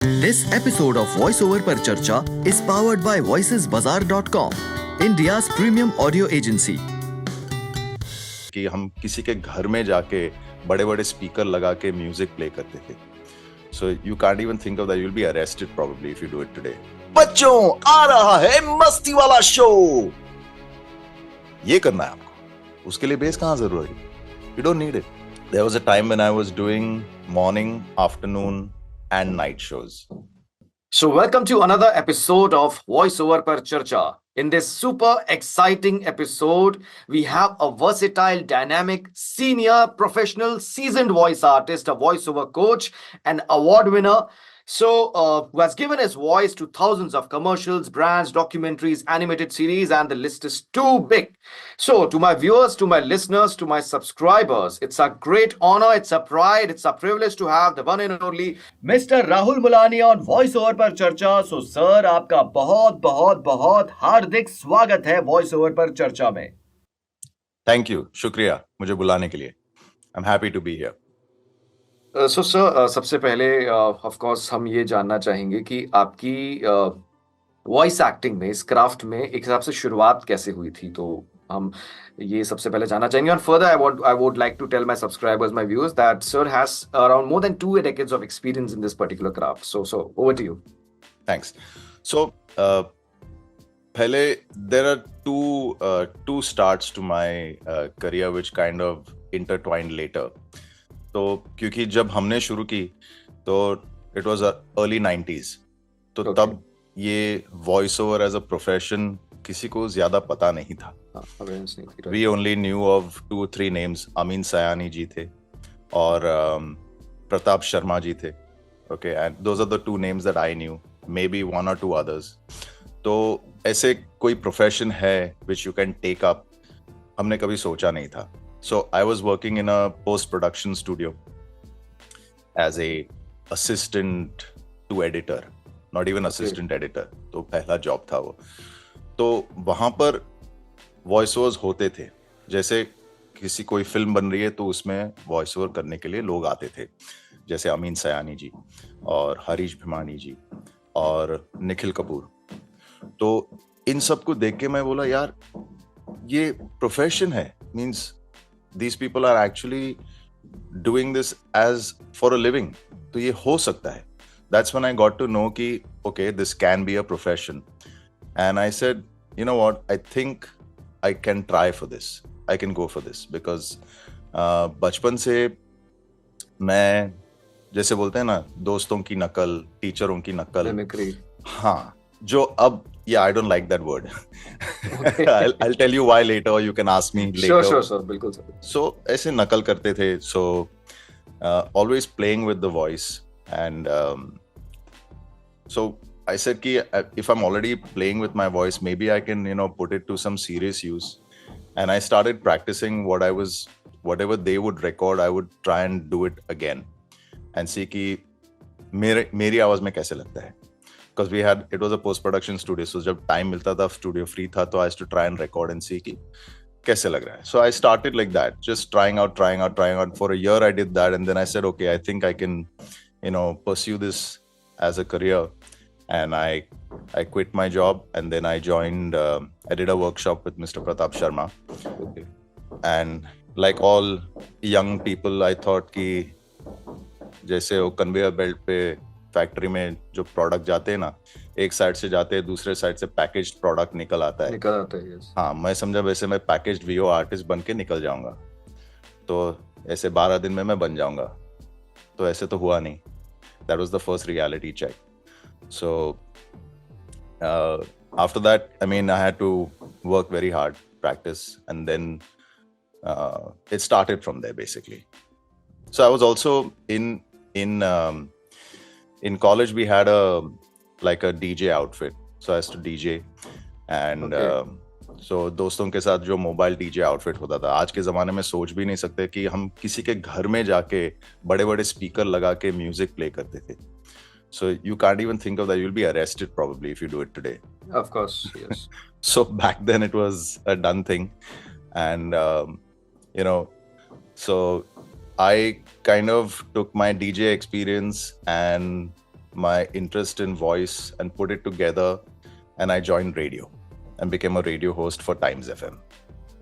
This episode of Voiceover Par Charcha is powered by voicesbazaar.com, India's premium audio agency. कि हम किसी के घर में जाके बड़े बड़े स्पीकर लगा के म्यूजिक प्ले करते थे. So you can't even think of that. You'll be arrested probably if you do it today. बच्चों, आ रहा है मस्ती वाला शो. ये करना है आपको. उसके लिए बेस कहाँ जरूरी है? You don't need it. There was a time when I was doing morning, afternoon, and night shows. So welcome to another episode of Voiceover Par Charcha. In this super exciting episode, we have a versatile, dynamic, senior, professional, seasoned voice artist, a voiceover coach, an award winner. So, who has given his voice to thousands of commercials, brands, documentaries, animated series, and the list is too big. So, to my viewers, to my listeners, to my subscribers, it's a great honor, it's a pride, it's a privilege to have the one and only Mr. Rahul Mulani on Voiceover Par Charcha. So, sir, आपका बहुत बहुत बहुत हार्दिक स्वागत है Voiceover पर चर्चा में. Thank you. शुक्रिया मुझे बुलाने के लिए. I'm happy to be here. So sir, सबसे पहले ऑफ कोर्स हम ये जानना चाहेंगे कि आपकी वॉइस एक्टिंग में, इस क्राफ्ट में एक हिसाब से शुरुआत कैसे हुई थी. तो हम ये सबसे पहले जानना चाहेंगे. और further I would like to tell my subscribers, my viewers, that sir has around more than 2 decades of experience in this particular craft. So over to you. Thanks. So, पहले there are two starts to my career which kind of intertwined later. तो क्योंकि जब हमने शुरू की तो it was early 90s. तो Okay. तब ये voice over as a profession किसी को ज्यादा पता नहीं था. We only knew of 2 or 3 names. Amin Sayani जी थे और प्रताप शर्मा जी थे. Okay, and those are the 2 names that I knew. Maybe 1 or 2 others. तो ऐसे कोई प्रोफेशन है which you can take up, हमने कभी सोचा नहीं था. So I was working in a post-production studio as a assistant to editor, not even assistant editor. तो पहला जॉब था वो. तो वहाँ पर वॉइस ओवर्स होते थे. जैसे किसी कोई फिल्म बन रही है तो उसमें वॉइस ओवर करने के लिए लोग आते थे, जैसे अमीन सयानी जी और हरीश भिमानी जी और निखिल कपूर. तो इन सब को देख के मैं बोला यार ये प्रोफेशन है. Means these people are actually doing this as for a living. तो ये हो सकता है. That's when I got to know कि okay, this can be a profession. And I said, you know what, I think I can try for this. I can go for this because बचपन से मैं जैसे बोलते हैं ना, दोस्तों की नकल, टीचरों की नकल. Mimicry. हाँ, जो अब yeah, I don't like that word. Okay. I'll tell you why later, or you can ask me later. Sure, बिल्कुल सर. So ऐसे नकल करते थे. So always playing with the voice, and so I said कि if I'm already playing with my voice, maybe I can put it to some serious use. And I started practicing whatever they would record, I would try and do it again and see कि मेरी आवाज में कैसे लगता है. Because it was a post-production studio, so जब time मिलता था, studio free था, तो I used to try and record and see कि कैसे लग रहा है. So I started like that, just trying out. For a year I did that, and then I said, okay, I think I can, pursue this as a career. And I quit my job, and then I joined, I did a workshop with Mr. Pratap Sharma. Okay. And like all young people, I thought कि जैसे वो conveyor belt पे factory में जो product जाते हैं ना, एक साइड से जाते हैं, दूसरे साइड से पैकेज्ड प्रोडक्ट निकल आता है. Yes. हाँ, मैं समझा वैसे मैं पैकेज्ड वीओ आर्टिस्ट बन के निकल जाऊंगा, तो ऐसे 12 दिन में मैं बन जाऊंगा. तो ऐसे तो हुआ नहीं. That was the first reality check. So after that, I mean, I had to work very hard, practice, and then it started from there basically. So I was also in college we had a DJ outfit, so I used to DJ, and Okay. so दोस्तों के साथ जो mobile DJ outfit होता था, आज के ज़माने में सोच भी नहीं सकते कि हम किसी के घर में जाके बड़े बड़े स्पीकर लगा के म्यूजिक प्ले करते थे. So you can't even think of that. You'll be arrested probably if you do it today. Of course, yes. So back then it was a done thing, and so I kind of took my DJ experience and my interest in voice and put it together, and I joined radio and became a radio host for Times FM.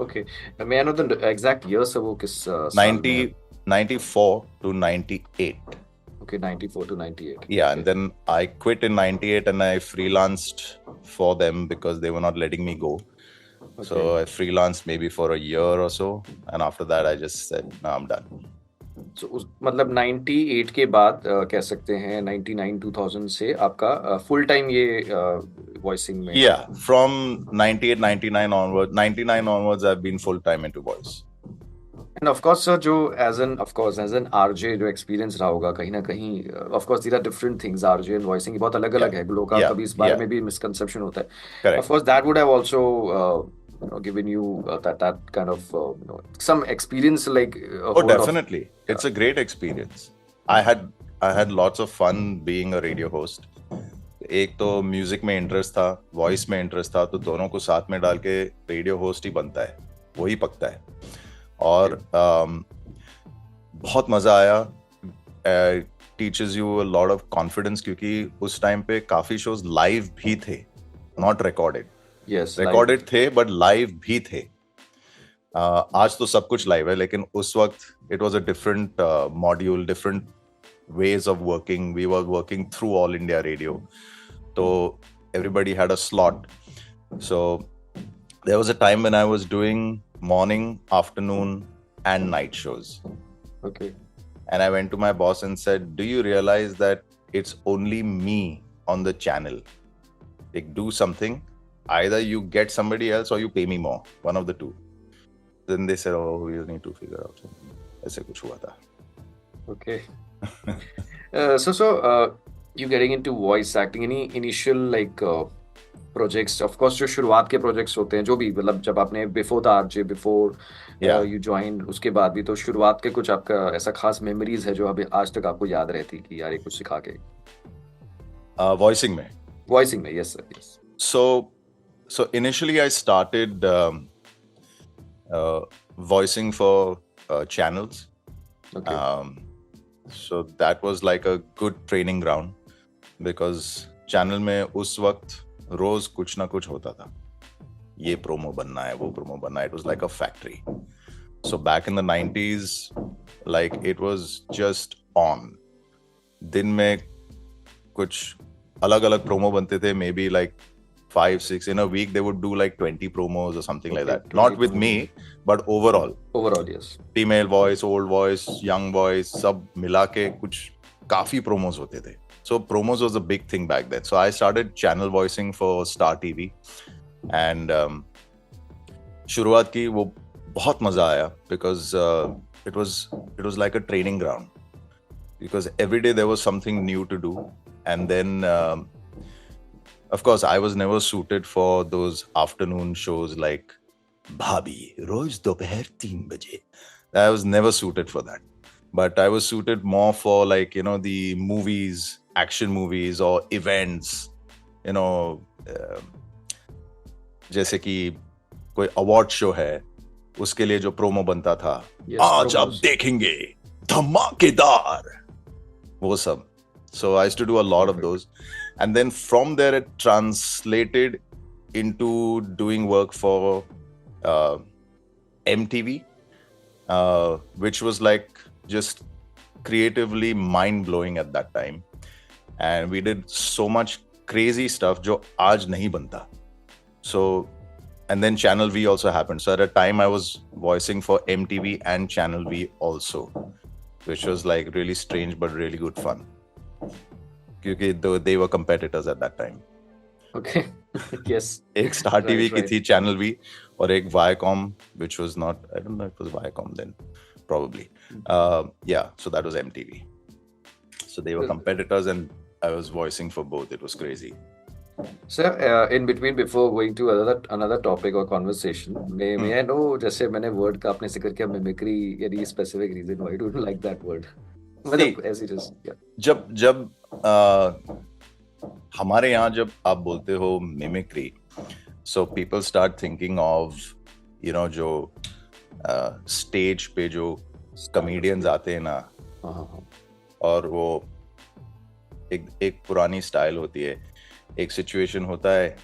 Okay. May I know the exact year, sir? वो किस साल 94 to 98. Okay, 94 to 98. Yeah, okay. and then I quit in 98 and I freelanced for them because they were not letting me go. Okay. So I freelanced maybe for a year or so, and after that I just said, no, I'm done. So मतलब 98 के बाद कह सकते हैं 99-2000 से आपका full time ये voicing में. Yeah, from 98, 99 onwards, 99 onwards I've been full time into voice. And of course, sir, जो as an RJ जो experience रहा होगा कहीं ना कहीं, of course there are different things. RJ and voicing की बहुत अलग-अलग है. लोगों का कभी इस बारे में भी misconception होता है. Correct. Of course, that would have also given you that kind of some experience like. Oh, definitely, it's a great experience. I had lots of fun being a radio host. एक तो music में interest था, voice में interest था, तो दोनों को साथ में डाल के रेडियो होस्ट ही बनता है, वही पकता है. और बहुत मजा आया. Teachers you a lot of confidence, क्योंकि उस टाइम पे काफी शोज लाइव भी थे, नॉट रिकॉर्डेड. Yes, रिकॉर्डेड थे बट लाइव भी थे. आज तो सब कुछ लाइव है, लेकिन उस वक्त it was a different module, different ways of working. We were working through All India Radio, so everybody had a slot. So there was a time when I was doing morning, afternoon and night shows. Okay. And I went to my boss and said, do you realize that it's only me on the channel? Like, do something. Either you get somebody else or you pay me more, one of the two. Then they said, oh, we need to figure out something. ऐसे कुछ हुआ था. Okay. So you getting into voice acting, any initial like projects? Of course, जो शुरुआत के projects होते हैं, जो भी मतलब जब आपने before the RJ, before you joined, उसके बाद भी तो शुरुआत के कुछ आपका ऐसा खास memories है जो अभी आज तक आपको याद रहती कि यार ये कुछ सिखा के. Voicing में. Voicing में, yes sir, yes. So initially I started voicing for channels. Okay. So that was like a good training ground, because channel में उस वक्त रोज कुछ ना कुछ होता था. ये promo बनना है, वो promo बनना है. It was like a factory. So back in the 90s, like it was just on. दिन में कुछ अलग-अलग promo बनते थे, maybe like 5-6 in a week. They would do like 20 promos or something like that. Not with me, but overall. Overall, yes. Female voice, old voice, young voice, सब मिला के कुछ काफी promos होते थे. So promos was a big thing back then. So I started channel voicing for Star TV, and शुरुआत की वो बहुत मजा आया, because it was like a training ground, because every day there was something new to do. And then of course I was never suited for those afternoon shows like Bhabhi रोज दोपहर 3 बजे. I was never suited for that, but I was suited more for, like, you know, the movies, action movies or events, you know, जैसे कि कोई award show है, उसके लिए जो promo बनता था, आज आप देखेंगे धमाकेदार, वो सब. So I used to do a lot of those, and then from there it translated into doing work for MTV, which was like just creatively mind-blowing at that time. And we did so much crazy stuff जो आज नहीं बनता. So, and then Channel V also happened. So at a time I was voicing for MTV and Channel V also, which was like really strange but really good fun. Because they were competitors at that time. Okay. Yes. एक Star TV की थी Channel V, और एक Viacom, which was not, I don't know if it was Viacom then, probably. Yeah, so that was MTV. So they were competitors and I was voicing for both. It was crazy. Sir, in between, before going to another topic or conversation, may I know, जैसे मैंने word का आपने जिक्र किया mimicry, any specific reason why you don't like that word? मतलब as it is. Yeah. जब हमारे यहाँ जब आप बोलते हो mimicry, so people start thinking of, you know, जो stage पे जो comedians आते हैं ना, और वो एक पुरानी स्टाइल होती है, एक सिचुएशन होता है।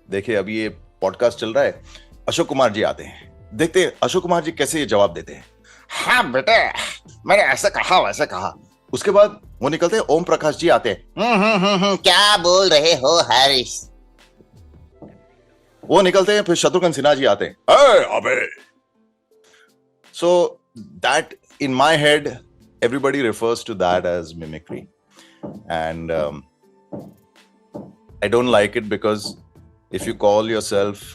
देखिए अभी ये पॉडकास्ट चल रहा है, अशोक कुमार जी आते हैं, देखते हैं अशोक कुमार जी कैसे ये जवाब देते हैं। हाँ बेटे, मैंने ऐसा कहा वैसा कहा। उसके बाद वो निकलते हैं, ओम प्रकाश जी आते हैं, क्या बोल रहे हो हैरिस। वो निकलते हैं, फिर शत्रुघ्न सिन्हा जी आते हैं, अबे। So that in my head everybody refers to that as mimicry, and I don't like it, because if you call yourself,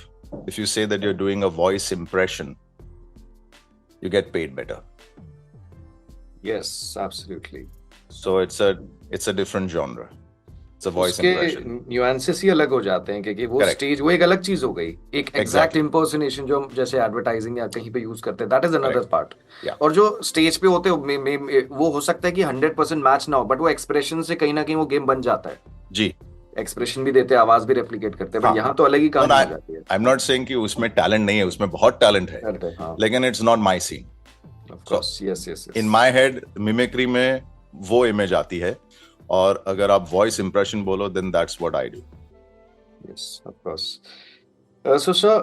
if you say that you're doing a voice impression, you get paid better. Yes, absolutely. So it's a different genre. It's a voice impression. Nuances ही अलग हो जाते हैं, क्योंकि वो stage, वो एक अलग चीज हो गई। एक एग्जैक्ट इम्पर्सनेशन जो हम जैसे एडवर्टाइजिंग या कहीं पे यूज करते हैं, दैट इज अनदर पार्ट। और जो स्टेज पे होते हैं वो हो सकता है कि 100% मैच ना हो, बट वो एक्सप्रेशन से कहीं ना कहीं वो गेम बन जाता है जी। एक्सप्रेशन भी देते हैं, आवाज भी रेप्लिकेट करते हैं, बट यहाँ तो अलग ही कहानी हो जाती है। आई एम नॉट सेइंग कि उसमें टैलेंट नहीं है, उसमें बहुत टैलेंट है, लेकिन it's not my scene. Of course, yes yes. In my head mimicry में वो इमेज आती है, और अगर आप वॉइस इंप्रेशन बोलो, then that's what I do. Yes, of course. So sir,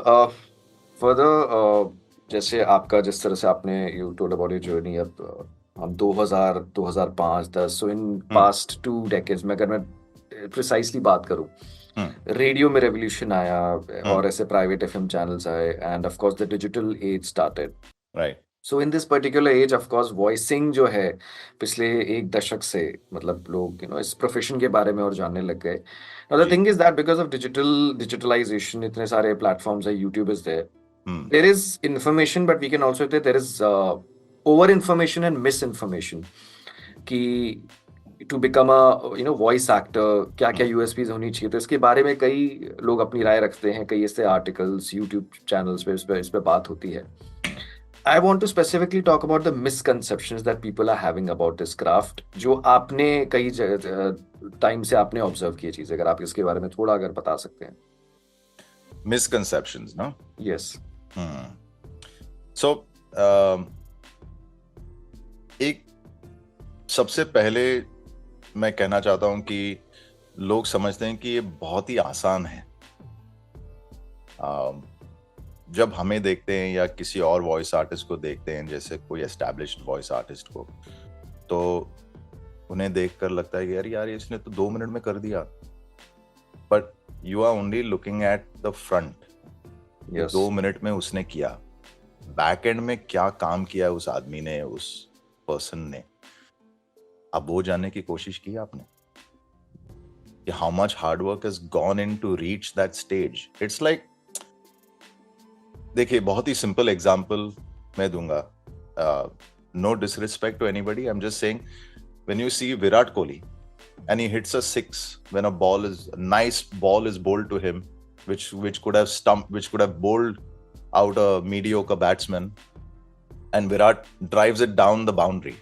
further, जैसे आपका जिस तरह से आपने you told about your journey, अब हम 2000 2005 10, सो इन पास्ट 2 डेकेड्स में अगर मैं प्रिसाइसली बात करूं, रेडियो में रेवोल्यूशन आया, और ऐसे प्राइवेट एफएम चैनल्स आए, end of course the digital age started, right. So in this particular age, of course voicing जो है पिछले 1 दशक से, मतलब लोग इस प्रोफेशन के बारे में और जानने लग गए। Now the thing is that because of digitalisation, इतने सारे प्लेटफॉर्म्स है, YouTube is there, there is information, but we can also say there is over information and misinformation, कि to become a voice actor क्या क्या USPs होनी चाहिए। तो इसके बारे में कई लोग अपनी राय रखते हैं, कई ऐसे आर्टिकल्स यूट्यूब चैनल्स पे इस पे बात होती है। I want to specifically talk about the misconceptions that people are having about this craft, जो आपने कई टाइम से आपने ऑब्जर्व की चीज, अगर आप इसके बारे में थोड़ा अगर बता सकते हैं। Misconceptions, no? Yes. So, एक सबसे पहले मैं कहना चाहता हूं कि लोग समझते हैं कि ये बहुत ही आसान है। जब हमें देखते हैं या किसी और वॉइस आर्टिस्ट को देखते हैं, जैसे कोई एस्टैब्लिश्ड वॉइस आर्टिस्ट को, तो उन्हें देखकर लगता है कि यार इसने तो 2 मिनट में कर दिया, but you are only looking at the front. 2 minute में उसने किया, बैक एंड में क्या काम किया उस आदमी ने, उस पर्सन ने, अब वो जानने की कोशिश की आपने कि how much hard work has gone in to reach that stage. It's like, देखिए बहुत ही सिंपल एग्जांपल मैं दूंगा, no disrespect to anybody, I am just saying, when you see Virat Kohli and he hits a 6 when a nice ball is bowled to him, which could have bowled out a mediocre batsman, and Virat drives it down the boundary,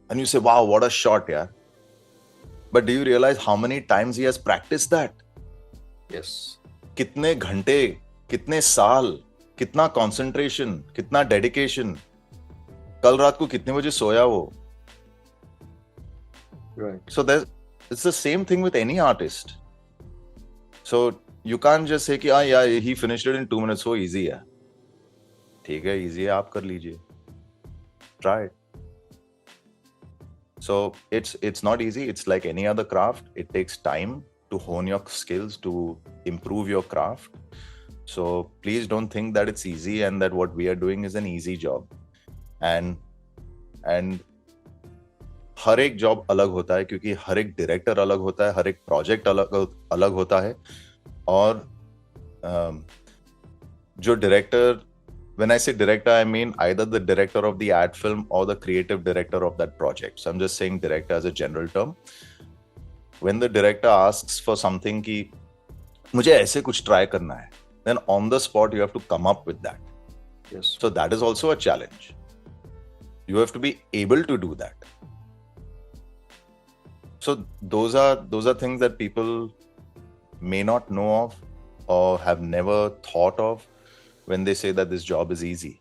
and you say, wow, what a shot, yeah. But do you realize how many times he has practiced that? Yes. कितने घंटे, कितने साल, कितना concentration, कितना dedication, कल रात को कितने बजे सोया वो। Right. So it's the same thing with any artist. So you can't just say कि yeah, he finished it in 2 minutes, so easy है। ठीक है, easy है, आप कर लीजिए, try it. So it's not easy. It's like any other craft. It takes time to hone your skills, to improve your craft. So please don't think that it's easy and that what we are doing is an easy job. And हर एक job अलग होता है, क्योंकि हर एक director अलग होता है, हर एक प्रोजेक्ट अलग होता है। और जो director, when I say director, I mean either the director of the ad film or the creative director of that project. So I'm just saying director as a general term. When the director asks for something कि मुझे ऐसे कुछ try करना है, then on the spot you have to come up with that. Yes. So that is also a challenge. You have to be able to do that. So those are things that people may not know of or have never thought of when they say that this job is easy.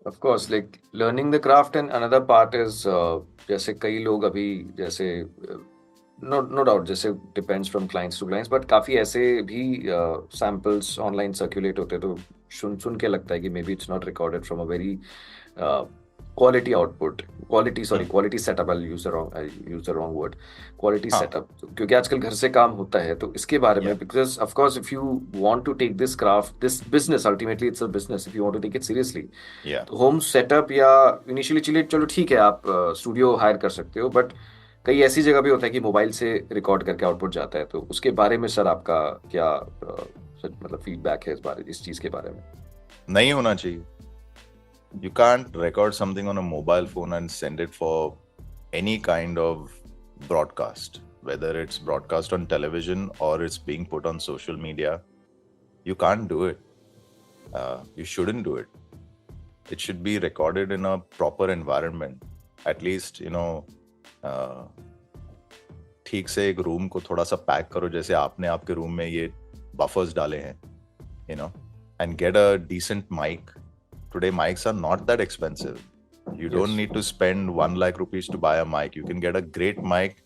Of course, like learning the craft, and another part is जैसे कई लोग अभी जैसे no doubt जैसे depends from clients to clients, but काफी ऐसे भी samples online circulate होते हैं, तो सुन के लगता है कि may be it's not recorded from a very quality output, quality setup, I use the wrong word, quality हाँ सेटअप, क्योंकि आजकल घर से काम होता है, तो इसके बारे में, yeah because of course if you want to take this craft, this business, ultimately it's a business, if you want to take it seriously, yeah तो होम सेटअप या इनिशियली, चलिए चलो ठीक है आप स्टूडियो हायर कर सकते हो, बट कई ऐसी जगह भी होता है कि मोबाइल से रिकॉर्ड करके आउटपुट जाता है, तो उसके बारे में सर आपका क्या मतलब फीडबैक है इस चीज के बारे में? नहीं होना चाहिए. You can't record something on a mobile phone and send it for any kind of broadcast, whether it's broadcast on television or it's being put on social media. You can't do it. You shouldn't do it. It should be recorded in a proper environment. At least, ठीक से एक room को थोड़ा सा pack करो, जैसे आपने आपके रूम में ये बफर्स डाले हैं, and get a decent mic. Today mics are not that expensive. You don't need to spend 1 lakh rupees to buy a mic. You can get a great mic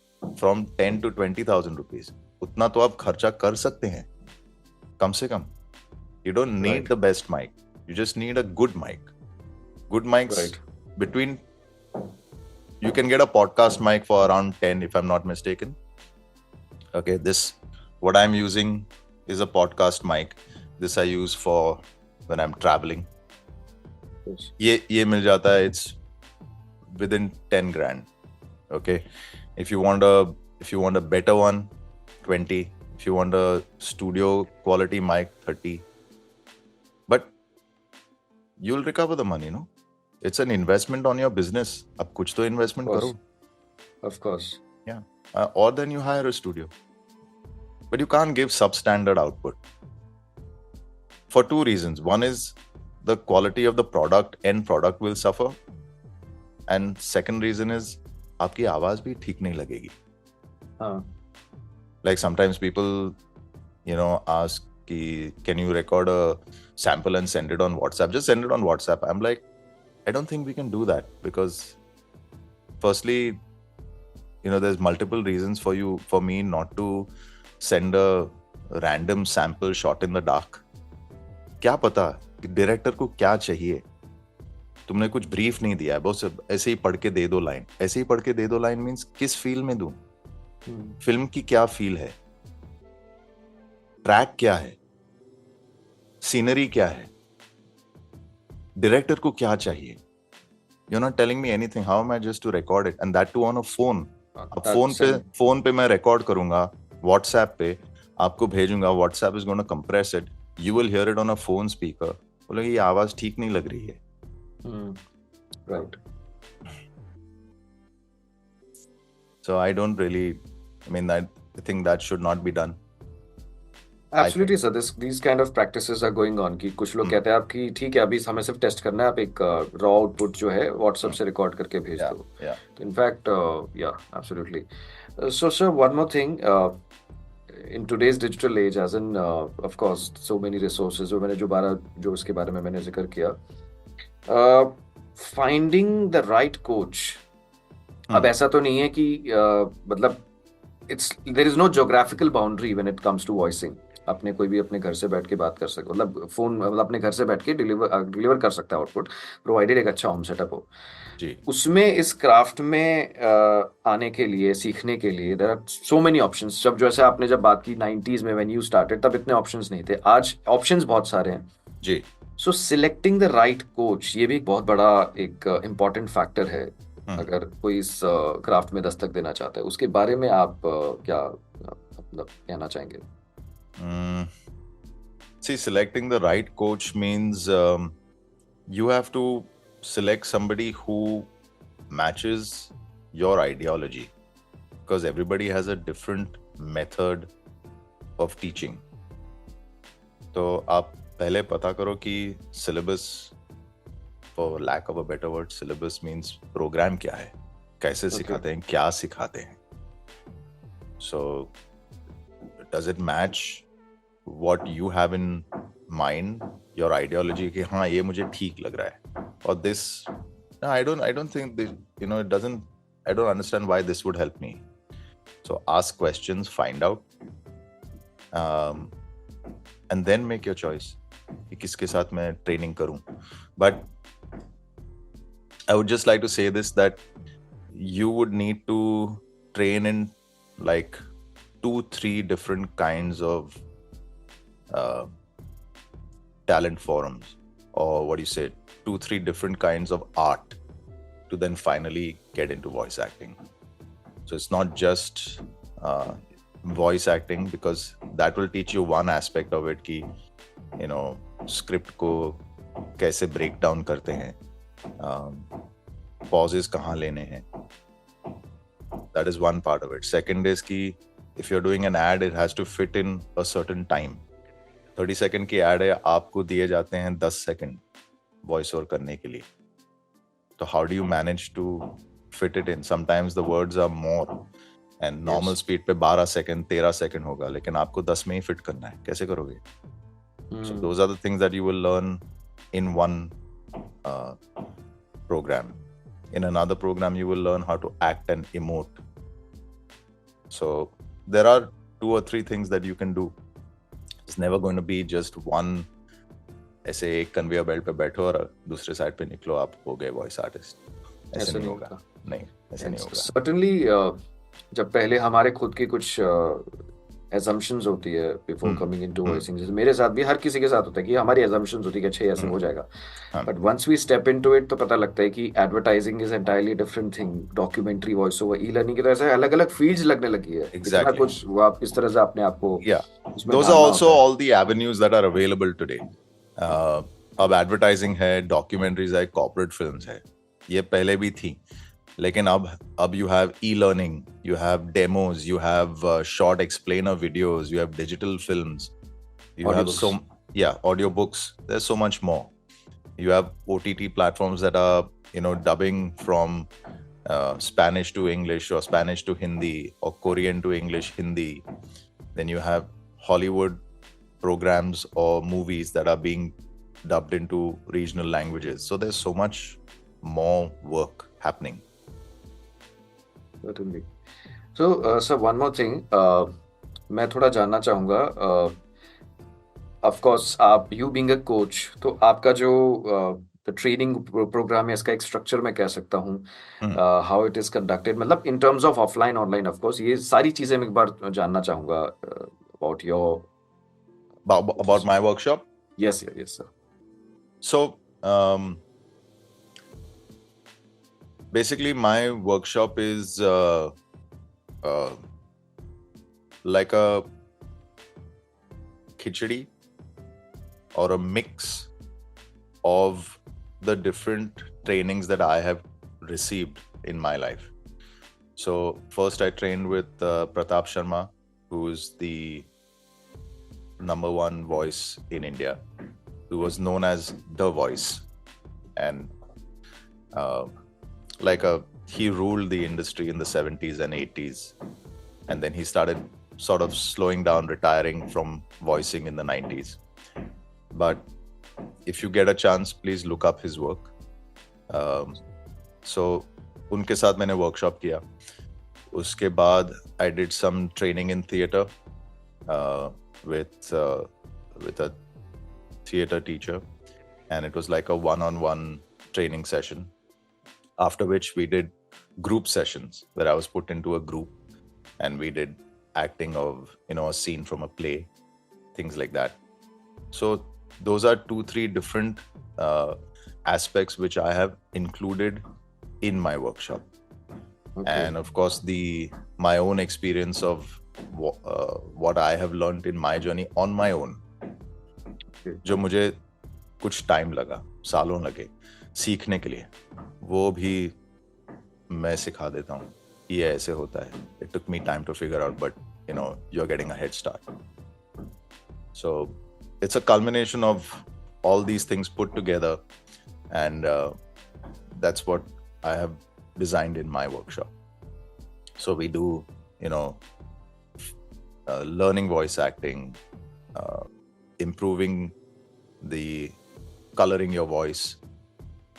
from 10 to 20,000 rupees. उतना तो आप खर्चा कर सकते हैं कम से कम. You don't need the best mic. You just need a good mic. Good mics between, you can get a podcast mic for around 10 if I'm not mistaken. Okay, what I'm using is a podcast mic. This I use for when I'm traveling. ये मिल जाता है, it's within 10 grand. Okay, if you want a better one, 20. If you want a studio quality mic, 30. But you'll recover the money, no? It's an investment on your business. अब कुछ तो investment करो. Of course. Yeah. Or then you hire a studio. But you can't give substandard output. For two reasons. One is the quality of the end product will suffer. And second reason is आपकी आवाज भी ठीक नहीं लगेगी. Like sometimes people, ask, can you record a sample and send it on WhatsApp? Just send it on WhatsApp. I'm like, I don't think we can do that, because firstly, there's multiple reasons for me not to send a random sample shot in the dark. क्या पता कि director को क्या चाहिए. तुमने कुछ brief नहीं दिया है, बस ऐसे ही पढ़ के दे दो लाइन. ऐसे ही पढ़ के दे दो लाइन मींस किस फील में दूं? फिल्म की क्या फील है, ट्रैक क्या है, सीनरी क्या है, डायरेक्टर को क्या चाहिए? You're not telling me anything. How am I just to record it? And that too on a phone. अब फोन पे मैं रिकॉर्ड करूंगा, व्हाट्सएप पे आपको भेजूंगा, WhatsApp is gonna compress it, you will hear it on a phone speaker. बोलोगे ये आवाज ठीक नहीं लग रही है. Right. So I don't really, I think that should not be done. Absolutely, sir. These kind of practices are going on. कि कुछ लोग कहते हैं आपकी ठीक है, अभी हमें सिर्फ टेस्ट करना है, आप एक रॉ आउटपुट जो है व्हाट्सएप से रिकॉर्ड करके भेज दो. तो in fact absolutely. So sir, one more thing. In today's digital age, as in of course so many resources, जो इसके बारे में मैंने जिक्र किया, finding the right coach. अब ऐसा तो नहीं है कि मतलब there is no geographical boundary when it comes to voicing. अपने कोई भी अपने घर से बैठ के बात कर सकते, मतलब अपने घर से बैठ के डिलीवर कर सकता है आउटपुट, प्रोवाइडेड एक अच्छा होम सेटअप हो. जी. उसमें इस क्राफ्ट में आने के लिए, सीखने के लिए there are so many options. जैसे आपने जब बात की 90s में व्हेन यू स्टार्टेड, तब इतने ऑप्शंस नहीं थे. आज ऑप्शंस बहुत सारे हैं. जी. सो सिलेक्टिंग द राइट कोच, ये भी एक बहुत बड़ा एक इम्पॉर्टेंट फैक्टर है अगर कोई इस क्राफ्ट में दस्तक देना चाहता है. उसके बारे में आप क्या मतलब कहना चाहेंगे? See, selecting the right coach means you have to select somebody who matches your ideology, because everybody has a different method of teaching. तो आप पहले पता करो कि syllabus, for lack of a better word, syllabus means program क्या है, कैसे सिखाते हैं, क्या सिखाते हैं. So does it match what you have in mind, your ideology, कि हाँ ये मुझे ठीक लग रहा है. Or this, no, I don't think that, it doesn't I don't understand why this would help me. So ask questions, find out, and then make your choice. कि किसके साथ मैं training करूं. But I would just like to say this, that you would need to train in like 2-3 different kinds of talent forums, or what do you say, 2-3 different kinds of art to then finally get into voice acting. So it's not just voice acting, because that will teach you one aspect of it, ki, you know, script को कैसे break down करते हैं, pauses कहाँ लेने हैं. That is one part of it. Second is कि if you're doing an ad, it has to fit in a certain time. 30 second की ad है, आपको दिए जाते हैं 10 second voice over करने के लिए. So how do you manage to fit it in? Sometimes the words are more, and normal speed पे 12 second 13 second होगा, लेकिन आपको 10 में ही fit करना है. कैसे करोगे? So those are the things that you will learn in one program. In another program, you will learn how to act and emote. So there are 2 or 3 things that you can do. It's never going to be just one. ऐसे एक conveyor belt पे बैठो और दूसरे side पे निकलो, आप हो गए वॉइस आर्टिस्ट. ऐसे नहीं होगा. नहीं, ऐसे नहीं होगा. Certainly, जब पहले हमारे खुद की कुछ assumptions होती है before coming into voicing, जैसे मेरे साथ भी, हर किसी के साथ होता है कि हमारी assumptions होती है कि अच्छा ऐसे हो जाएगा. But once we step into it, तो पता लगता है कि advertising is entirely different thing. Documentary, voice over, e-learning की तो ऐसे अलग-अलग fields लगने लगी है. Exactly. इतना कुछ वो आप इस तरह से अपने आप को Those are also all the avenues that are available today. अब एडवर्टाइजिंग है, डॉक्यूमेंट्रीज है, कॉर्पोरेट फिल्म्स है, ये पहले भी थी, लेकिन अब you have e learning, you have demos, you have short explainer videos, you have digital films, you have audio books. There's so much more. You have OTT platforms that are, you know, dubbing from Spanish to English, or Spanish to Hindi, or Korean to English, Hindi. Then you have Hollywood programs or movies that are being dubbed into regional languages. So there's so much more work happening. Certainly. So, sir, one more thing. मैं थोड़ा जानना चाहूँगा. Of course, you being a coach, तो आपका जो the training program है, इसका एक structure मैं कह सकता हूँ. How it is conducted, मतलब in terms of offline, online, of course, ये सारी चीजें मैं एक बार जानना चाहूँगा about your About my workshop? Yes, sir. So, basically, my workshop is like a khichdi, or a mix of the different trainings that I have received in my life. So, first I trained with Pratap Sharma, who is the #1 voice in India, who was known as The Voice, and he ruled the industry in the 70s and 80s, and then he started sort of slowing down, retiring from voicing in the 90s. But if you get a chance, please look up his work. So उनके साथ मैंने workshop किया. उसके बाद I did some training in theatre with a theatre teacher, and it was like a one-on-one training session, after which we did group sessions where I was put into a group and we did acting of, you know, a scene from a play, things like that. So those are 2-3 different aspects which I have included in my workshop. Okay. And of course my own experience of what I have learned in my journey on my own, जो मुझे कुछ time लगा, सालों लगे सीखने के लिए, वो भी मैं सिखा देता हूँ. ये ऐसे होता है. It took me time to figure out, but you know, you're getting a head start. So it's a culmination of all these things put together, and that's what I have designed in my workshop. So we do, you know, learning voice acting, improving the coloring your voice,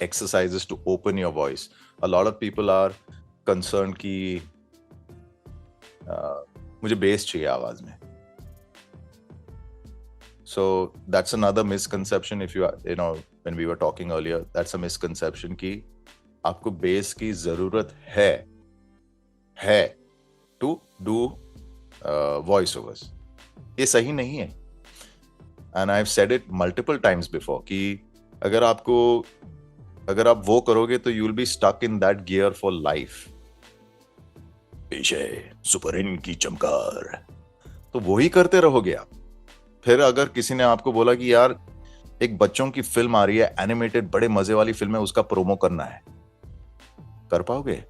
exercises to open your voice. A lot of people are concern कि मुझे base चाहिए आवाज में. So that's another misconception. If you know, when we were talking earlier, that's a misconception कि आपको base की जरूरत है to do voiceovers. ये सही नहीं है. And I've said it multiple times before कि अगर आप वो करोगे तो you'll be stuck in that gear for life. पीछे सुपर हिट की चमकार, तो वही करते रहोगे आप. फिर अगर किसी ने आपको बोला कि यार एक बच्चों की फिल्म आ रही है, एनिमेटेड बड़े मजे वाली फिल्म है, उसका प्रोमो करना है, कर पाओगे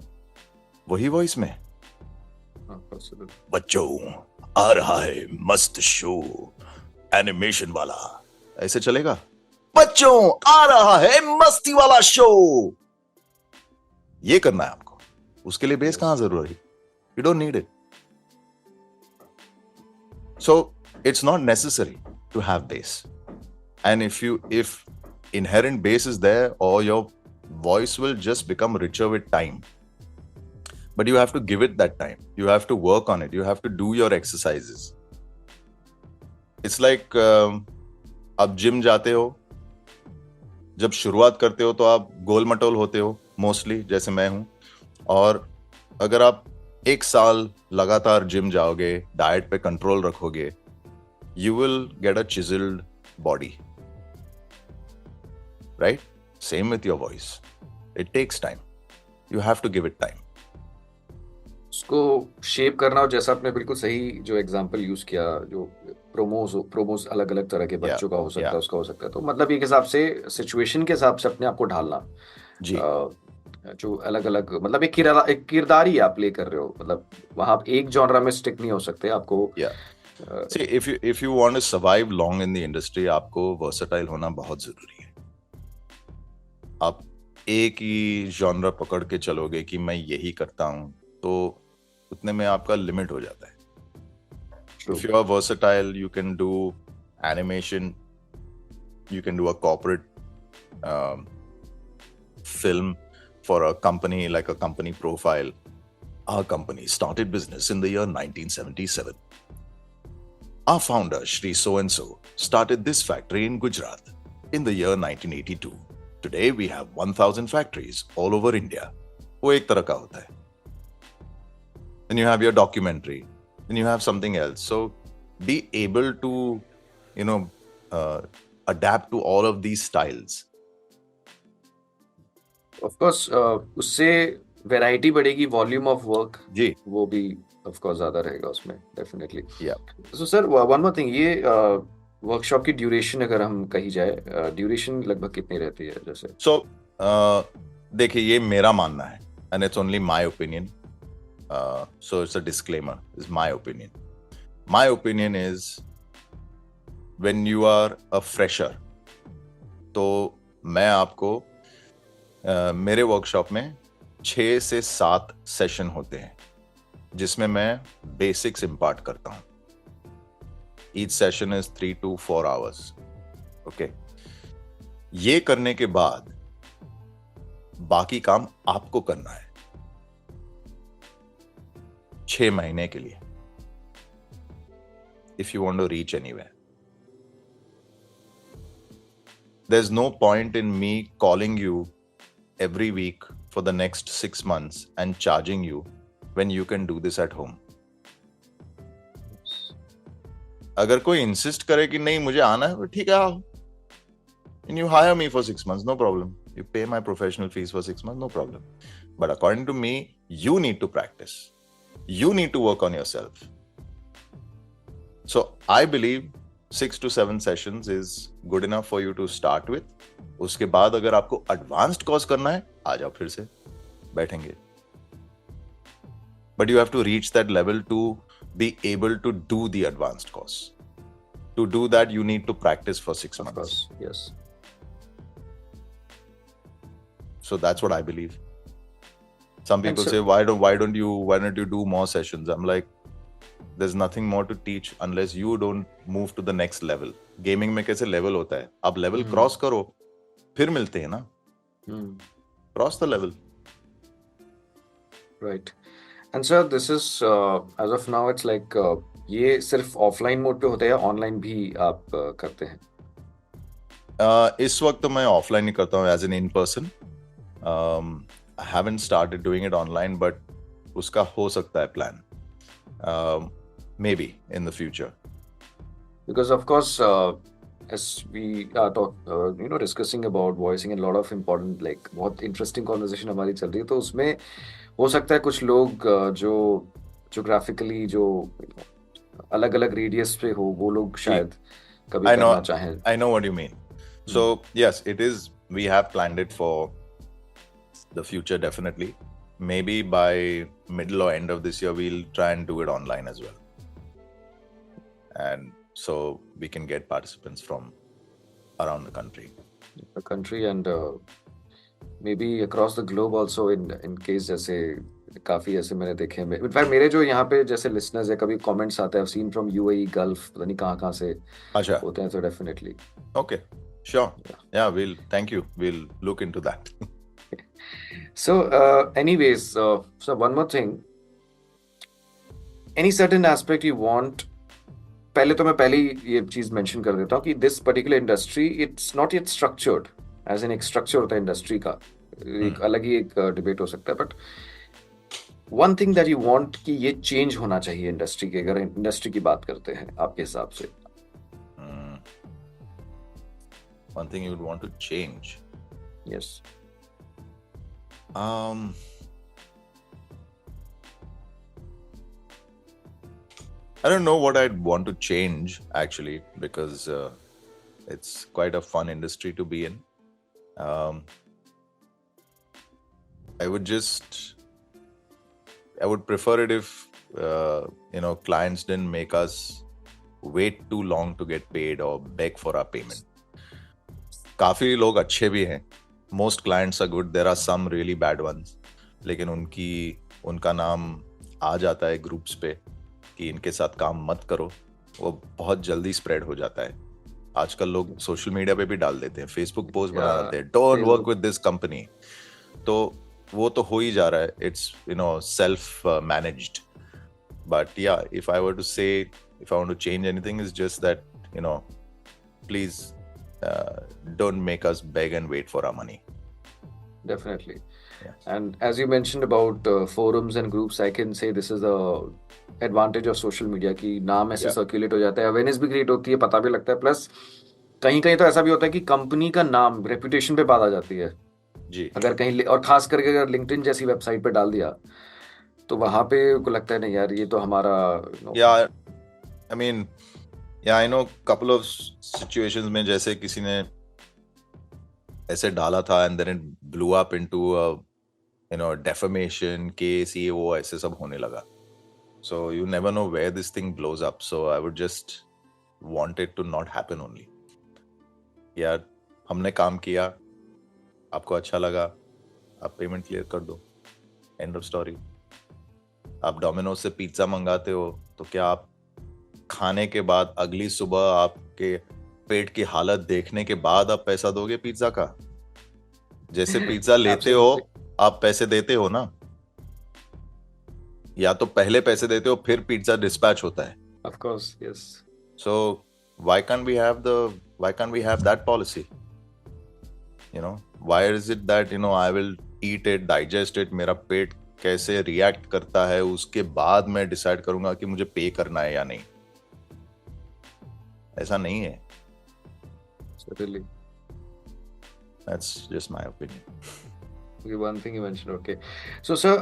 वही वॉइस में? बच्चों आ रहा है मस्त शो एनिमेशन वाला, ऐसे चलेगा? बच्चों आ रहा है मस्ती वाला शो, ये करना है आपको. उसके लिए बेस कहां जरूरी है? You don't need it. So it's not necessary to have bass. And if inherent bass is there, or your voice will just become richer with time. But you have to give it that time. You have to work on it. You have to do your exercises. It's like आप gym जाते हो, जब शुरुआत करते हो तो आप गोल मटोल होते हो मोस्टली, जैसे मैं हूं. और अगर आप 1 साल लगातार जिम जाओगे, डाइट पे कंट्रोल रखोगे, you will get a chiseled body, right? Same with your voice. It takes time. You have to give it time. उसको शेप करना, और जैसा आपने बिल्कुल सही जो एग्जांपल यूज किया, जो प्रोमोस अलग अलग तरह के बच्चों का हो सकता है, उसका हो सकता है, तो मतलब एक हिसाब से सिचुएशन के हिसाब से अपने आप को ढालना जी. जो अलग अलग, मतलब एक किरदारी आप प्ले कर रहे हो, मतलब वहां आप एक जॉनरा में स्टिक नहीं हो सकते आपको. See, if you want to survive long in the industry, आपको versatile होना बहुत जरूरी है. आप एक ही जॉनरा पकड़ के चलोगे कि मैं यही करता हूं, तो उतने में आपका लिमिट हो जाता है. If you are versatile, you can do animation, you can do a corporate film for a company, like a company profile. Our company started business in the year 1977. Our founder, Shri So-and-so, started this factory in Gujarat in the year 1982. Today, we have 1,000 factories all over India. वो एक तरह का होता है. Then you have your documentary. Then you have something else. So, be able to, adapt to all of these styles. Of course उससे variety बढ़ेगी, volume of work जी, वो भी ऑफ कोर्स ज्यादा रहेगा उसमें, डेफिनेटली. या. So sir, one more thing, ये workshop की ड्यूरेशन अगर हम कही जाए, ड्यूरेशन लगभग कितनी रहती है? जैसे देखिए, ये मेरा मानना है, and it's only my opinion. So it's a disclaimer, it's my opinion. My opinion is when you are a fresher, तो मैं आपको मेरे वर्कशॉप में 6 से 7 सेशन होते हैं, जिसमें मैं बेसिक्स इम्पार्ट करता हूं. Each session is 3 to 4 hours. Okay, ये करने के बाद बाकी काम आपको करना है 6 महीने के लिए, if you want to reach anywhere. There's no point in me calling you every week for the next 6 months and charging you when you can do this at home. अगर कोई इंसिस्ट करे कि नहीं मुझे आना है, ठीक है, आओ. And you hire me for 6 months, no problem. You pay my professional fees for 6 months, no problem. But according to me, you need to practice. You need to work on yourself. So I believe 6 to 7 sessions is good enough for you to start with. उसके बाद अगर आपको advanced course करना है, आ जाओ, फिर से बैठेंगे. But you have to reach that level to be able to do the advanced course. To do that, you need to practice for 6 months. Of course, yes. So that's what I believe. Some people say, why don't you do more sessions? I'm like, there's nothing more to teach unless you don't move to the next level. Gaming में कैसे level होता है? आप level cross करो, फिर मिलते हैं ना. Cross the level. Right. And sir, this is as of now it's like ये सिर्फ ऑफलाइन मोड पे होता है या ऑनलाइन भी आप करते हैं? इस वक्त तो मैं ऑफलाइन ही करता हूँ as an in person. I haven't started doing it online, but उसका हो सकता है plan, may be in the future. Because of course, as we are discussing about voicing and a lot of important like बहुत interesting conversation हमारी चल रही है, तो उसमें हो सकता है कुछ लोग जो geographically जो अलग अलग रेडियस पे हो, वो लोग शायद कभी करना चाहें. I know what you mean. So yes, it is. We have planned it for the future, definitely. Maybe by middle or end of this year, we'll try and do it online as well. And so we can get participants from around the country. And maybe across the globe also in case जैसे काफी ऐसे मैंने देखे हैं. In fact मेरे जो यहाँ पे जैसे लिसनर्स है, कभी कमेंट्स आते हैं, I've seen from UAE, gulf, पता नहीं कहाँ से अच्छा होते हैं, तो definitely. Okay, sure. Yeah, thank you. We'll look into that. So anyways, so one more thing. Any certain aspect you want? पहले तो मैं पहले ही ये चीज मेंशन कर देता हूँ कि this particular industry it's not yet structured as an एक स्ट्रक्चर होता है इंडस्ट्री का, एक अलग ही एक डिबेट हो सकता है. But one thing that you want कि ये चेंज होना चाहिए इंडस्ट्री के, अगर इंडस्ट्री की बात करते हैं आपके हिसाब से. One thing you would want to change? Yes. I don't know what I'd want to change, actually, because it's quite a fun industry to be in. I would prefer it if clients didn't make us wait too long to get paid or beg for our payment. काफी लोग अच्छे भी हैं. Most clients are good. There are some really bad ones. लेकिन उनका नाम आ जाता है ग्रुप्स पे कि इनके साथ काम मत करो, वो बहुत जल्दी स्प्रेड हो जाता है. आजकल लोग सोशल मीडिया पे भी डाल देते हैं, फेसबुक पोस्ट बना देते हैं, don't work with this company. तो वो तो हो ही जा रहा है. It's self managed. But yeah, if I were to say, if I want to change anything, is just that please don't make us beg and wait for our money. Definitely. Yes. And as you mentioned about forums and groups, I can say this is the advantage of social media कि नाम ऐसे circulate हो जाता है, awareness भी create होती है, पता भी लगता है, प्लस कहीं कहीं तो ऐसा भी होता है कि कंपनी का नाम, रेपुटेशन पे बात आ जाती है जी. अगर कहीं, और खास करके अगर लिंक्डइन जैसी वेबसाइट पे डाल दिया तो वहां पे को लगता है नहीं यार, ये तो हमारा I know couple of situations में जैसे किसी ने ऐसे डाला था and then it blew up into a defamation case, ये वो ऐसे सब होने लगा. So you never know where this thing blows up. So I would just want it to not happen only. यार हमने काम किया, आपको अच्छा लगा, आप पेमेंट क्लियर कर दो, एंड ऑफ स्टोरी. आप डोमिनोज से पिज्जा मंगाते हो तो क्या आप खाने के बाद अगली सुबह आपके पेट की हालत देखने के बाद आप पैसा दोगे पिज्जा का? जैसे पिज्जा लेते हो आप पैसे देते हो ना, या तो पहले पैसे देते हो फिर पिज्जा डिस्पैच होता है. Of course, yes. So why can't we have that policy? Why is it that I will eat it, digest it, मेरा पेट कैसे रिएक्ट करता है, उसके बाद मैं डिसाइड करूंगा कि मुझे पे करना है या नहीं. ऐसा नहीं है. Certainly. That's just my opinion. Okay, one thing you mentioned. Okay, so sir,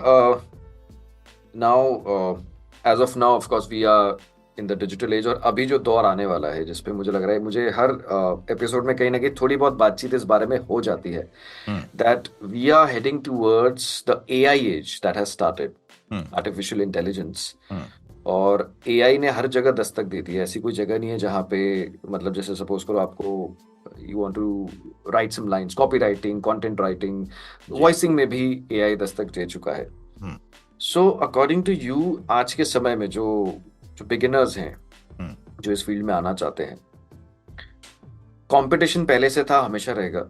now as of now, of course, we are in the digital age. और अभी जो दौर आने वाला है, जिसपे मुझे लग रहा है, मुझे हर एपिसोड में कहीं ना कहीं थोड़ी बहुत बातचीत इस बारे में हो जाती है, that we are heading towards the AI age that has started, artificial intelligence. और AI ने हर जगह दस्तक दे दी है. ऐसी कोई जगह नहीं है जहाँ पे, मतलब जैसे सपोज करो आपको you want to write some lines, copy writing, content writing, voicing में भी AI दस्तक दे चुका है. So according to you, आज के समय में जो बिगिनर्स हैं, जो इस फील्ड में आना चाहते हैं, कंपटीशन पहले से था, हमेशा रहेगा,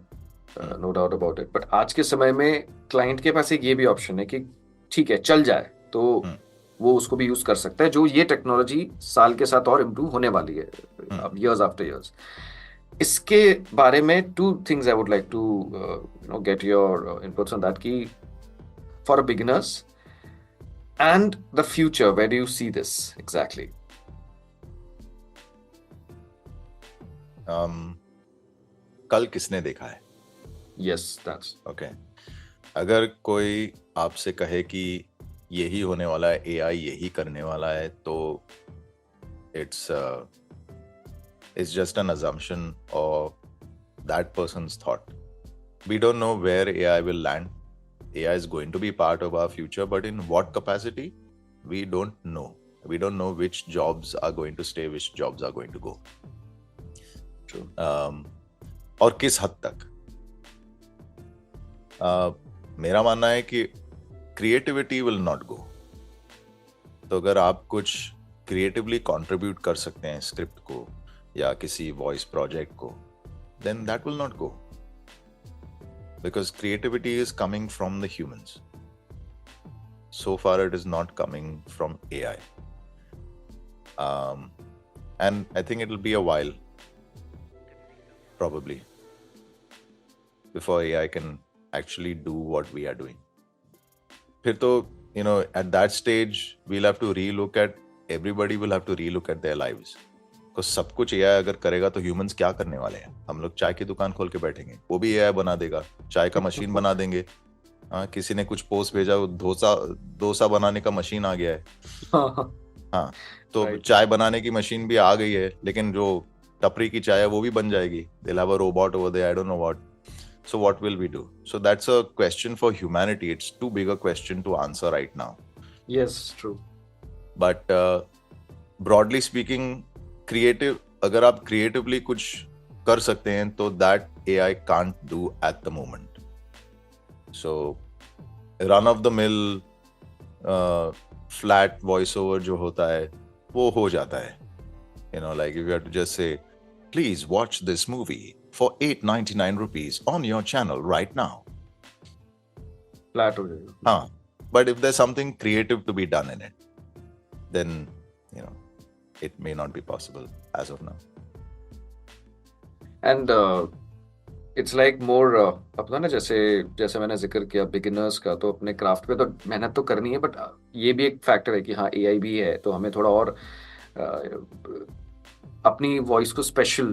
no doubt about it. But आज के समय में क्लाइंट के पास एक ये भी ऑप्शन है कि ठीक है चल जाए तो वो उसको भी यूज कर सकता है, जो ये टेक्नोलॉजी साल के साथ और इम्प्रूव होने वाली है, अब years after years. इसके बारे में two things I would like to get your inputs on that, कि for beginners and the future, where do you see this exactly? कल किसने देखा है? Yes, that's okay. अगर कोई आपसे कहे कि यही होने वाला है, AI यही करने वाला है, तो it's just an assumption of that person's thought. We don't know where AI will land. AI is going to be part of our future, but in what capacity, we don't know. We don't know which jobs are going to stay, which jobs are going to go. true. और किस हद तक? मेरा मानना है कि creativity will not go. तो अगर आप कुछ creatively contribute कर सकते हैं स्क्रिप्ट को या किसी voice project को, then that will not go. Because creativity is coming from the humans. So far, it is not coming from AI. And I think it will be a while, probably, before AI can actually do what we are doing. फिर तो, at that stage, we'll have to everybody will have to relook at their lives. Because सब कुछ AI अगर करेगा तो humans क्या करने वाले हैं? हम लोग चाय की दुकान खोल के बैठेंगे, वो भी AI बना देगा, चाय का मशीन बना देंगे. हाँ, किसी ने कुछ पोस्ट भेजा, डोसा बनाने का मशीन आ गया है. हाँ, तो Right. चाय बनाने की मशीन भी आ गई है, लेकिन जो टपरी की चाय है वो भी बन जाएगी. They'll have a robot over there, I don't know what. So what will we do? So that's a question for humanity. It's too big a question to answer right now. Yes, true. But broadly speaking, creative, अगर आप creatively कुछ कर सकते हैं तो that AI can't do at the moment. So run of the mill flat voiceover जो होता है वो हो जाता है. Like if you have to just say, please watch this movie for 899 rupees on your channel right now. Flat हो जाएगा. हाँ, but if there's something creative to be done in it, then it may not be possible as of now. And it's like more अपना ना, जैसे मैंने जिक्र किया beginners का, तो अपने क्राफ्ट पे तो मेहनत तो करनी है, बट ये भी एक फैक्टर है कि हाँ AI भी है, तो हमें थोड़ा और अपनी वॉइस को special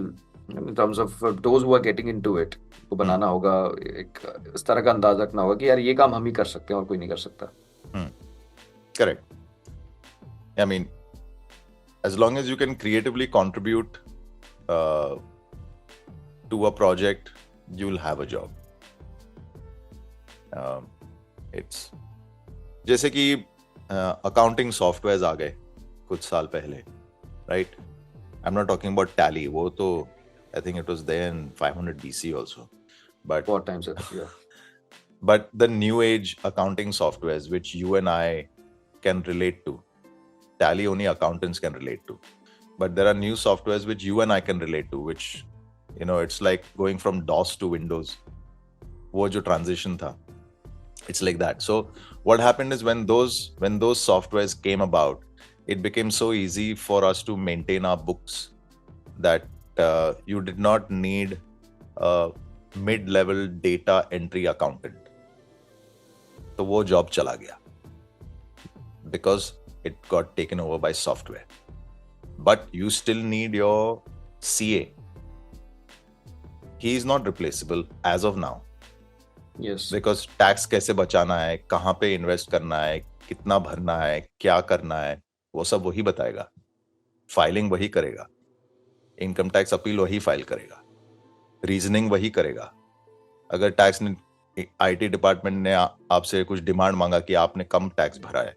in terms of those who are getting into it को बनाना होगा. एक इस तरह का अंदाज रखना होगा कि यार ये काम हम ही कर सकते हैं और कोई नहीं कर सकता. Correct. I mean, as long as you can creatively contribute to a project, you will have a job. It's जैसे कि accounting softwares आ गए कुछ साल पहले, right? I'm not talking about Tally. वो तो I think it was there in 500 BC also. But What times it? Yeah. But the new age accounting softwares which you and I can relate to, Tally only accountants can relate to. But there are new softwares which you and I can relate to, which, it's like going from DOS to Windows. वो जो transition था, it's like that. So what happened is when those softwares came about, it became so easy for us to maintain our books that you did not need a mid-level data entry accountant. तो वो job चला गया because it got taken over by software. But you still need your CA. He is not replaceable as of now. Yes. Because tax कैसे बचाना है, कहाँ पे invest करना है, कितना भरना है, क्या करना है, वो सब वही बताएगा. फाइलिंग वही करेगा, इनकम टैक्स अपील वही फाइल करेगा, रीजनिंग वही करेगा. अगर टैक्स ने IT डिपार्टमेंट ने आपसे कुछ डिमांड मांगा कि आपने कम टैक्स भरा है,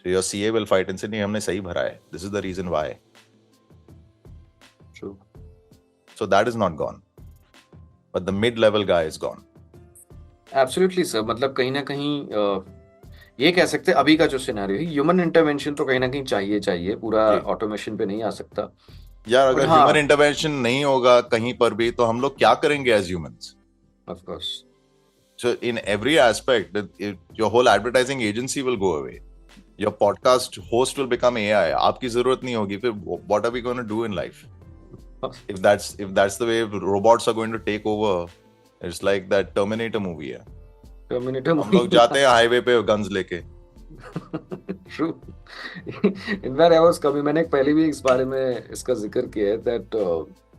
so your CA will fight and say नहीं हमने सही भरा है, this is the reason why. True. So that is not gone, but the mid-level guy is gone. Absolutely sir. मतलब कहीं ना कहीं ये कह सकते हैं अभी का जो सिनेरियो है, ह्यूमन इंटरवेंशन तो कहीं ना कहीं चाहिए, पूरा ऑटोमेशन पे नहीं आ सकता. यार अगर ह्यूमन इंटरवेंशन नहीं होगा कहीं पर भी तो हम लोग क्या करेंगे as humans? Of course. So in every aspect, your whole advertising agency will go away. Your podcast host will become AI. आपकी जरूरत नहीं होगी फिर. What are we going to do in life? If that's the way robots are going to take over, it's like that Terminator movie है. Terminator हम लोग जाते हैं हाईवे पे guns लेके. True. In fact, I was coming. मैंने पहले भी इस बारे में इसका जिक्र किया है that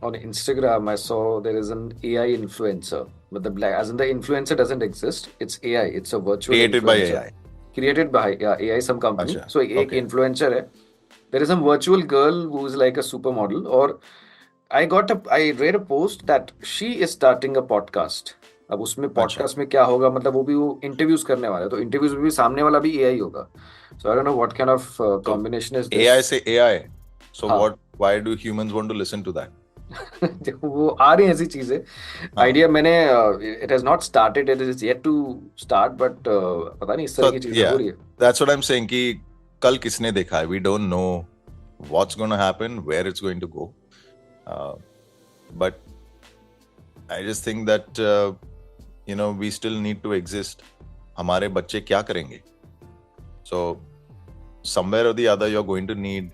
on Instagram I saw there is an AI influencer. But as in the influencer doesn't exist. It's AI. It's a virtual Created influencer. by AI. Created by AI, some company. अच्छा, So एक okay. influencer है. There is some virtual girl who is like a supermodel. और I read a post that she is starting a podcast. अब उसमें podcast में क्या होगा मतलब वो इंटरव्यूज करने वाला है तो इंटरव्यूज में भी सामने वाला भी एआई होगा so I don't know what kind of combination is this AI से AI so why do humans want to listen to that वो आ रही हैं ऐसी चीजें आइडिया मैंने it has not started it is yet to start but पता नहीं इस तरह की चीजें हो रही है that's what I am saying कि कल किसने देखा है we don't know what's gonna happen where it's going to go but I just think that you know we still need to exist. हमारे बच्चे क्या करेंगे? So somewhere or the other you're going to need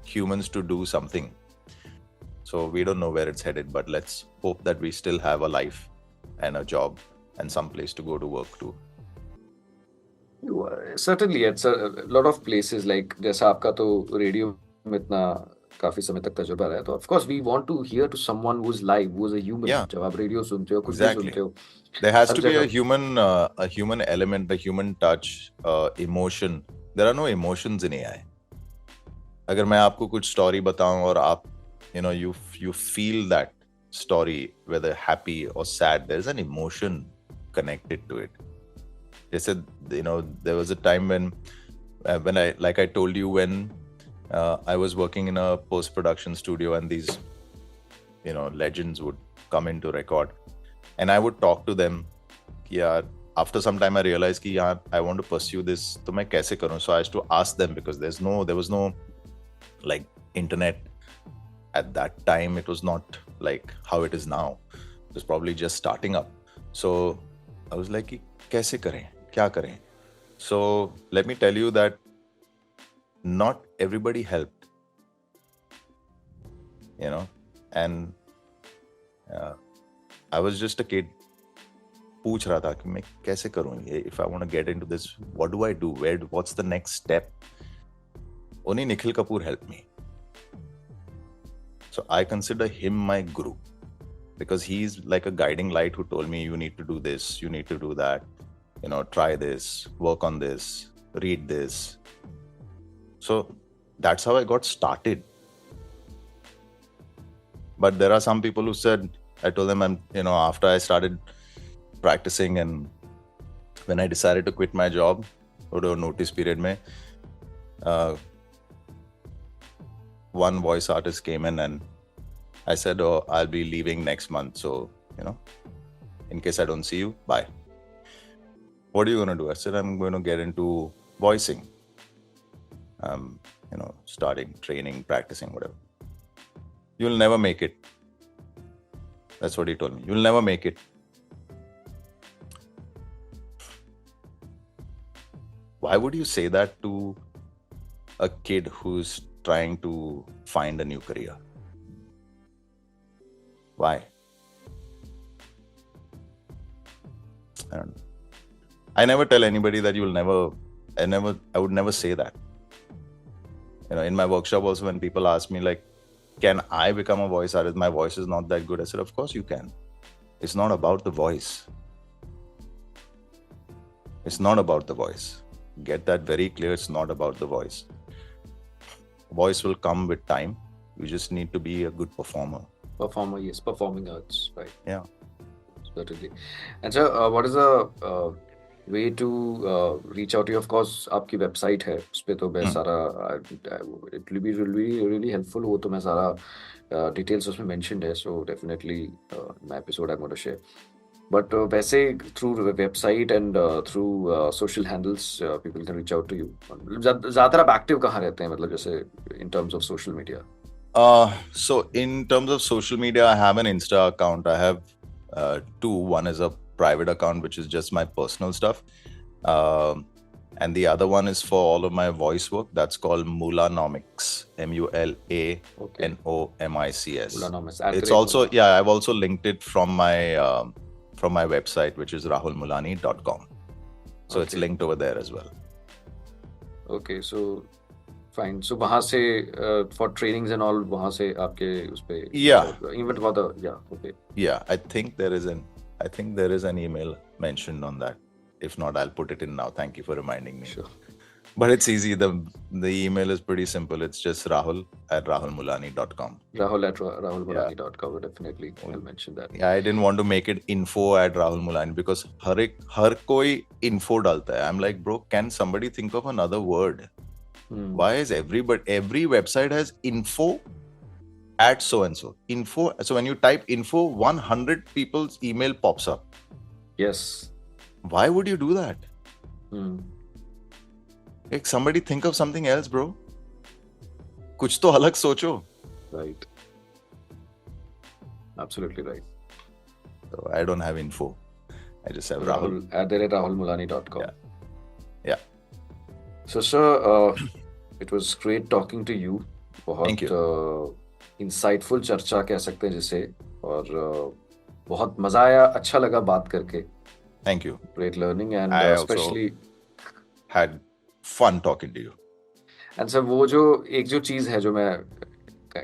humans to do something. So we don't know where it's headed, but let's hope that we still have a life and a job and some place to go to work to. Certainly it's a lot of places like जैसा आपका तो radio में इतना काफी समय तक तजुर्बा रहा है तो of course we want to hear to someone who is live who is a human जब आप रेडियो सुनते हो कुछ भी सुनते हो there has to be a human element, a human touch, emotion. There are no emotions in AI. अगर मैं आपको कुछ स्टोरी बताऊं और आप you know you feel that story whether happy or sad, there is an emotion connected to it. जैसे you know there was a time when I told you when I was working in a post-production studio and these you know legends would come in to record and I would talk to them yeah after some time I realized कि यार I want to pursue this तो मैं कैसे करूँ so I used to ask them because there was no like internet at that time. It was not like how it is now. It was probably just starting up so I was like कि कैसे करें क्या करें so let me tell you that not everybody helped you know and I was just a kid पूछ रहा था कि मैं कैसे करूं ये if I want to get into this what do I do what's the next step only Nikhil Kapoor helped me so I consider him my guru because he's like a guiding light who told me you need to do this you need to do that you know try this work on this read this so that's how I got started. But there are some people who said, I told them, after I started practicing and when I decided to quit my job, or notice period mein, one voice artist came in and I said, oh, I'll be leaving next month. So, in case I don't see you, bye. What are you going to do? I said, I'm going to get into voicing. Starting training, practicing, whatever. You'll never make it. That's what he told me. You'll never make it. Why would you say that to a kid who's trying to find a new career? Why? I don't know. I never tell anybody that I would never say that. In my workshop also, when people ask me like, can I become a voice artist? My voice is not that good. I said, of course you can. It's not about the voice. It's not about the voice. Get that very clear. It's not about the voice. Voice will come with time. You just need to be a good performer. Performer, yes. Performing arts, right? Yeah. Certainly. And so, what is the way to reach out to you? Of course, आपकी website है. उस पे तो मैं सारा it will be really helpful. वो तो मैं सारा details उसमें mentioned है. So definitely, my episode I'm going to share. But वैसे through website and through social handles, people can reach out to you. ज़्यादातर आप active कहाँ रहते हैं? मतलब जैसे in terms of social media. So in terms of social media, I have an Insta account. I have two. One is a private account, which is just my personal stuff. And the other one is for all of my voice work. That's called Mulanomics. Mulanomics. Mulanomics. It's also, yeah, I've also linked it from my website, which is rahulmulani.com. So it's linked over there as well. Okay, so fine. So वहाँ से for trainings and all वहाँ से आपके उस पे even for the okay. Yeah, I think there is an email mentioned on that. If not, I'll put it in now. Thank you for reminding me. Sure. But it's easy. The email is pretty simple. It's just rahul@rahulmulani.com. Rahul@rahulmulani.com. Definitely, I'll mention that. Yeah, I didn't want to make it info@rahulmulani because har koi info dalta hai. I'm like, bro, can somebody think of another word? Why is every website has info at so and so info? So when you type info, 100 people's email pops up. Yes. Why would you do that? Like, somebody think of something else, bro. कुछ तो अलग सोचो. Right. Absolutely right. So I don't have info. I just have Rahul. @rahulmulani.com. Yeah. So, sir, it was great talking to you. Thank you. Insightful चर्चा कह सकते हैं जिसे, और बहुत मजा आया, अच्छा लगा बात करके. Thank you. Great learning, and I especially had fun talking to you. And sir, वो जो एक जो चीज है जो मैं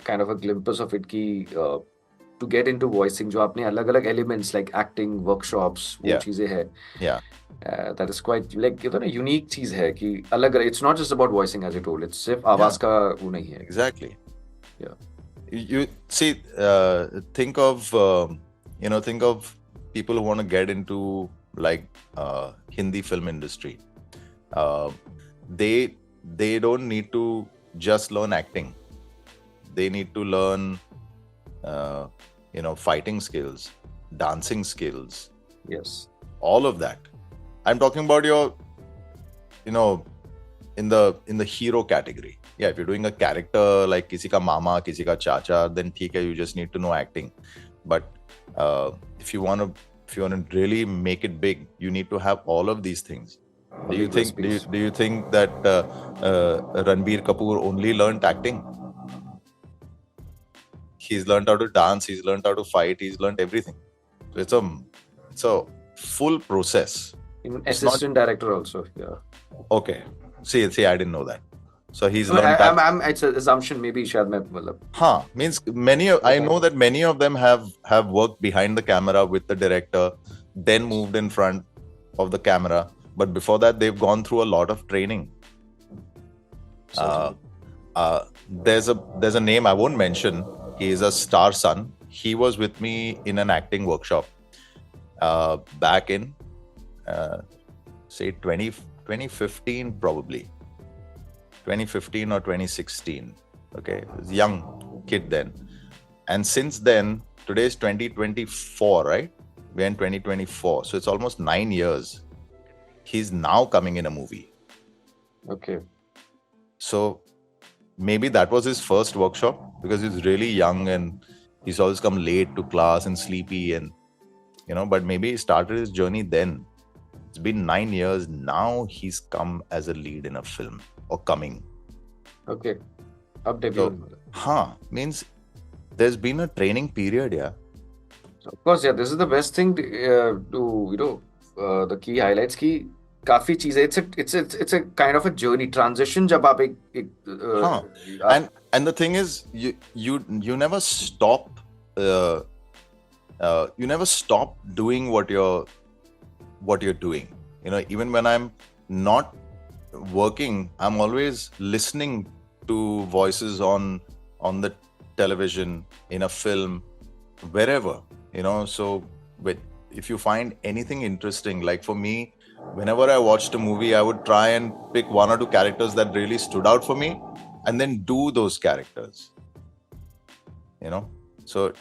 kind of a glimpse of it की to get into voicing, जो आपने अलग-अलग elements like acting, workshops, वो चीजें है. Yeah. That is quite like you know unique चीज है कि अलग. It's not just about voicing as you told. It's सिर्फ आवाज का वो नहीं है. Exactly. Yeah. You see, think of people who want to get into like Hindi film industry. They don't need to just learn acting. They need to learn fighting skills, dancing skills. Yes. All of that. I'm talking about your in the hero category. Yeah, if you're doing a character like kisi ka mama, kisi ka chacha, then theek hai, you just need to know acting. But if you want to really make it big, you need to have all of these things. Do you think that Ranbir Kapoor only learned acting? He's learned how to dance, he's learned how to fight, he's learned everything. So it's a full process. Even assistant director also, yeah. Okay. See, I didn't know that. So he's learned that. It's an assumption, maybe shayad main matlab. Means I know that many of them have worked behind the camera with the director, then moved in front of the camera. But before that, they've gone through a lot of training. There's a name I won't mention. He is a star son. He was with me in an acting workshop back in say 2015 probably. 2015 or 2016. Okay, he was a young kid then. And since then, today is 2024, right? We're in 2024. So it's almost 9 years. He's now coming in a movie. Okay. So maybe that was his first workshop because he's really young and he's always come late to class and sleepy and but maybe he started his journey then. It's been 9 years. Now he's come as a lead in a film or coming. Okay. Up debut. Means there's been a training period, yeah. Of course, yeah. This is the best thing to the key highlights की काफी चीजें. It's a kind of a journey transition जब आप एक and the thing is you never stop doing what you're doing. Even when I'm not working, I'm always listening to voices on the television, in a film, wherever, so if you find anything interesting, like for me, whenever I watched a movie, I would try and pick one or two characters that really stood out for me and then do those characters, so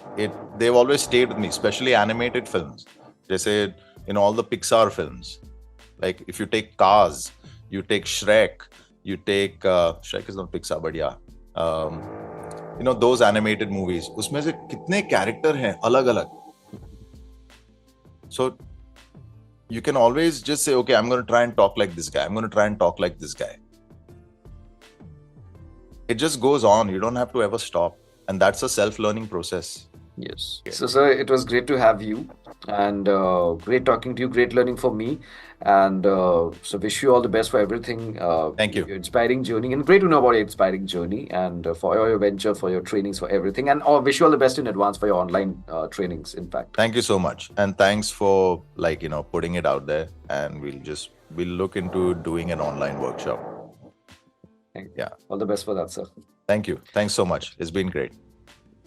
they've always stayed with me, especially animated films. They say, all the Pixar films, like if you take Cars, you take Shrek, you take Shrek is not Pixar, but yeah, those animated movies, उसमें से कितने character हैं अलग अलग. So you can always just say, okay, I'm going to try and talk like this guy. I'm going to try and talk like this guy. It just goes on. You don't have to ever stop. And that's a self-learning process. Yes. So, sir, it was great to have you, and great talking to you, great learning for me. And so, wish you all the best for everything. Thank you. Your inspiring journey, and great to know about your inspiring journey, and for all your venture, for your trainings, for everything. And wish you all the best in advance for your online trainings, in fact. Thank you so much. And thanks for putting it out there. And we'll look into doing an online workshop. All the best for that, sir. Thank you. Thanks so much. It's been great.